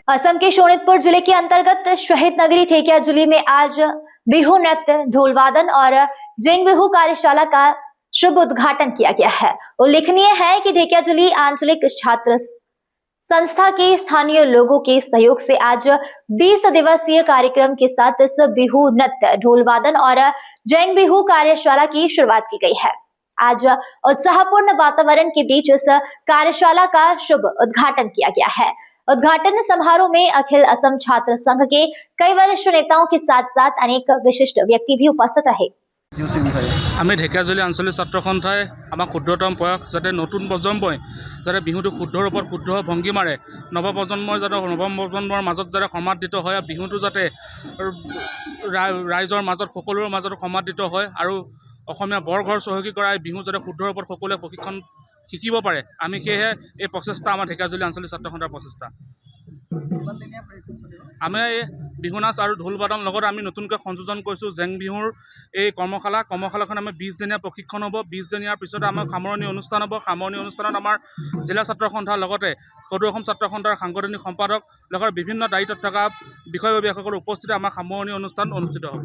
असम के शोणितपुर जिले के अंतर्गत शहीद नगरी ठेकियाजुली में आज बिहू नृत्य, ढोल वादन और जिंग बिहू कार्यशाला का शुभ उद्घाटन किया गया है। उल्लेखनीय है कि ठेकियाजुली आंचलिक छात्र संस्था के स्थानीय लोगों के सहयोग से आज 20 दिवसीय कार्यक्रम के साथ इस बिहू नृत्य, ढोल वादन और जैंग बिहू कार्यशाला की शुरुआत की गई है। आज उत्साहपूर्ण वातावरण के बीच इस कार्यशाला का शुभ उद्घाटन किया गया है। उद्घाटन समारोह में अखिल असम छात्र संघ के कई वरिष्ठ नेताओं के साथ साथ अनेक विशिष्ट व्यक्ति भी उपस्थित रहे। আমি ঢেকিয়াজুলি আঞ্চলিক ছাত্ৰ সন্থাই আমাক ক্ষুদ্ৰতম বয়স যাতে নতুন প্ৰজন্মই যাতে বিহুটো শুদ্ধ ৰূপত শুদ্ধ ভংগী মাৰে, নৱপ্ৰজন্মই যাতে নৱপ্ৰজন্মৰ মাজত যাতে সমাদৃত হয়, বিহুটো যাতে ৰাইজৰ মাজত সকলোৰে মাজত সমাদৃত হয় আৰু অসমীয়া বৰঘৰ চহকী কৰা এই বিহু যাতে শুদ্ধ ৰূপত সকলোৱে প্ৰশিক্ষণ শিকিব পাৰে, আমি সেয়েহে এই প্ৰচেষ্টা আমাৰ ঢেকিয়াজুলি আঞ্চলিক ছাত্ৰ সন্থাৰ প্ৰচেষ্টা। আমি বিহু নাচ আৰু ঢোল বাদন লগত আমি নতুনকৈ সংযোজন কৰিছোঁ জেং বিহুৰ এই কৰ্মশালাখন আমাৰ 20 দিনীয়া প্ৰশিক্ষণ হ'ব। 20 দিনীয়াৰ পিছত আমাৰ সামৰণি অনুষ্ঠান হ'ব। সামৰণি অনুষ্ঠানত আমাৰ জিলা ছাত্ৰ সন্থাৰ লগতে সদৌ অসম ছাত্ৰ সন্থাৰ সাংগঠনিক সম্পাদক লগতে বিভিন্ন দায়িত্বত থকা বিষয়ববীয়াসকলৰ উপস্থিতিত আমাৰ সামৰণি অনুষ্ঠান অনুষ্ঠিত হ'ব।